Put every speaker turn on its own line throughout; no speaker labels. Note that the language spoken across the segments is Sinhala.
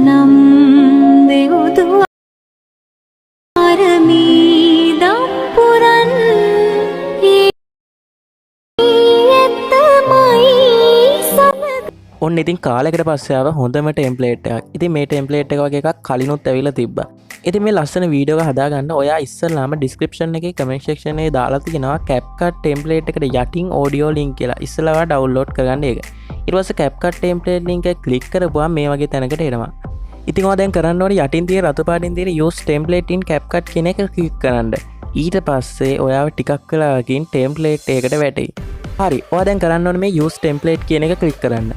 Dutuwanm Dewduwak
ඔන්න ඉතින් කාලෙකට පස්සේ ආව හොඳම ටෙම්ප්ලේට් එකක්. ඉතින් මේ ටෙම්ප්ලේට් එක වගේ එකක් කලිනුත් ඇවිල්ලා තිබ්බා. ඉතින් මේ ලස්සන වීඩියෝ එක හදාගන්න ඔයා ඉස්සෙල්ලාම ඩිස්ක්‍රිප්ෂන් එකේ කමෙන්ට් සෙක්ෂන් එකේ දාලා තියෙනවා CapCut Template එකට යටින් audio link කියලා. ඉස්සෙල්ලා ඔයා ඩවුන්ලෝඩ් කරගන්න ඒක. ඊට පස්සේ CapCut Template link එක ක්ලික් කරපුවාම මේ වගේ තැනකට එනවා. ඉතින් ඔයා දැන් කරන්න ඕනේ යටින් තියෙන රතු පාටින් තියෙන use template in CapCut කියන එක ක්ලික් කරන්න. ඊට පස්සේ ඔයාව ටිකක් වෙලාවකින් template එකකට වැටෙයි. හරි. ඔයා දැන් කරන්න ඕනේ මේ use template කියන එක ක්ලික් කරන්න.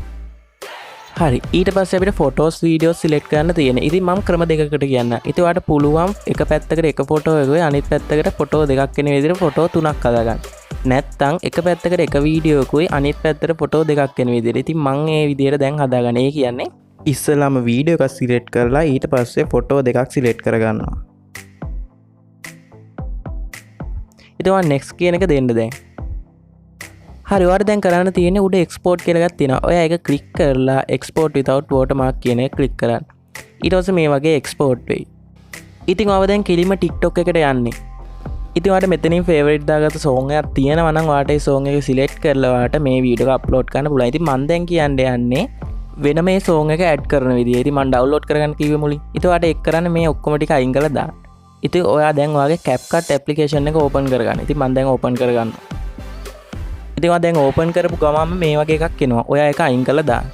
හරි ඊට පස්සේ අපිට ෆොටෝස් වීඩියෝස් සිලෙක්ට් කරන්න තියෙනවා. ඉතින් මම ක්‍රම දෙකකට කියන්න. ඉතින් ඔයාලට පුළුවන් එක පැත්තකට එක ෆොටෝ එකකුයි අනිත් පැත්තකට ෆොටෝ දෙකක් වෙන විදිහට ෆොටෝ තුනක් හදාගන්න. නැත්නම් එක පැත්තකට එක වීඩියෝ එකකුයි අනිත් පැත්තට ෆොටෝ දෙකක් වෙන විදිහට. ඉතින් මම මේ විදිහට දැන් හදාගන්න. ඒ කියන්නේ ඉස්සෙල්ලාම වීඩියෝ එකක් සිලෙක්ට් කරලා ඊට පස්සේ ෆොටෝ දෙකක් සිලෙක්ට් කරගන්නවා. ඉතින් ඔයා next කියන එක දෙන්න දැන්. හරි ඔයාලට දැන් කරන්න තියෙන්නේ උඩ export කියලා එකක් තියෙනවා. ඔයා ඒක ක්ලික් කරලා export without watermark කියන එක ක්ලික් කරන්න. ඊට පස්සේ මේ වගේ export වෙයි. ඉතින් ඔයාව දැන් කෙලින්ම TikTok එකට යන්නේ. ඉතින් ඔයාලට මෙතනින් favorite දාගත්ත song එකක් තියෙනවා නම් ඔයාලට ඒ song එක select කරලා ඔයාලට මේ වීඩියෝ එක upload කරන්න පුළුවන්. ඉතින් මම දැන් යන්නේ වෙන මේ song එක add කරන විදිය. ඉතින් මම download කරගන්න කිව්වේ මුලින්. ඉතින් ඔයාලට ඒක කරන්න මේ ඔක්කොම ටික අයින් කරලා දාන්න. ඉතින් ඔයා දැන් ඔයාගේ CapCut application එක open කරගන්න. ඉතින් මම දැන් open කරගන්නවා. ඉතින් ඔයා දැන් ඕපන් කරපු ගමන්ම මේ වගේ එකක් එනවා. ඔයා ඒක අයින් කරලා දාන්න.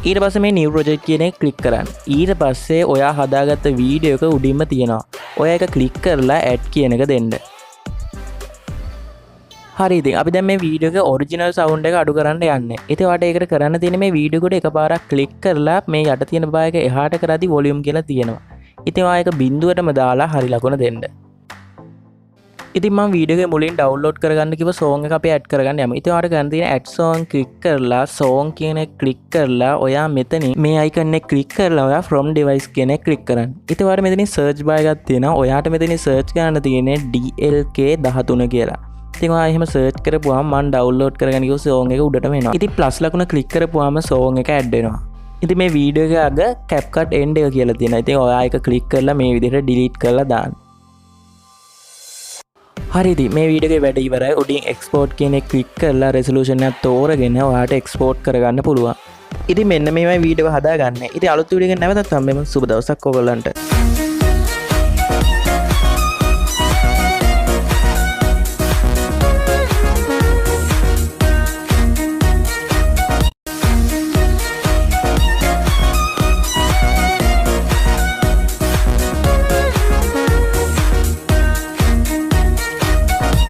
ඊට පස්සේ මේ new project කියන එක ක්ලික් කරන්න. ඊට පස්සේ ඔයා හදාගත්ත වීඩියෝ එක උඩින්ම තියෙනවා. ඔයා ඒක ක්ලික් කරලා add කියන එක දෙන්න. හරි ඉතින් අපි දැන් මේ වීඩියෝ එකේ original sound එක අඩු කරන්න යන්නේ. ඉතින් ඔයාලට ඒකට කරන්න තියෙන්නේ මේ වීඩියෝ එකට එකපාරක් ක්ලික් කරලා මේ යට තියෙන බාය එක එහාට කරද්දි volume කියලා තියෙනවා. ඉතින් ඔයා ඒක බිඳුවටම දාලා හරි ලකුණ දෙන්න. ඉතින් මම වීඩියෝ එකේ මුලින් ඩවුන්ලෝඩ් කරගන්න කිව්ව song එක අපි add කරගන්න යමු. ඉතින් ඔයාලට ගන්න තියෙන add song ක්ලික් කරලා song කියන එක ක්ලික් කරලා ඔයා මෙතනින් මේ icon එක ක්ලික් කරලා ඔයා from device කියන එක ක්ලික් කරන්න. ඉතින් ඔයාලට මෙතනින් search bar එකක් තියෙනවා. ඔයාට මෙතනින් search කරන්න තියෙන්නේ DLK 13 කියලා. ඉතින් ඔයා එහෙම search කරපුවාම මම ඩවුන්ලෝඩ් කරගන්න කිව්ව song එක උඩටම එනවා. ඉතින් plus ලකුණ ක්ලික් කරපුවාම song එක add වෙනවා. ඉතින් මේ වීඩියෝ එක අග CapCut end එක කියලා තියෙනවා. ඉතින් ඔයා ඒක ක්ලික් කරලා මේ විදිහට delete කරලා දාන්න. හරිද මේ වීඩියෝ එකේ වැඩ ඉවරයි. උඩින් export කියන එක ක්ලික් කරලා resolution එක තෝරගෙන ඔයාලට export කරගන්න පුළුවන්. ඉතින් මෙන්න මේවයි වීඩියෝ එක හදාගන්න. ඉතින් අලුත් වීඩියෝ එකක් නැවතත් හම්බෙමු. සුබ දවසක් ඔයගොල්ලන්ට.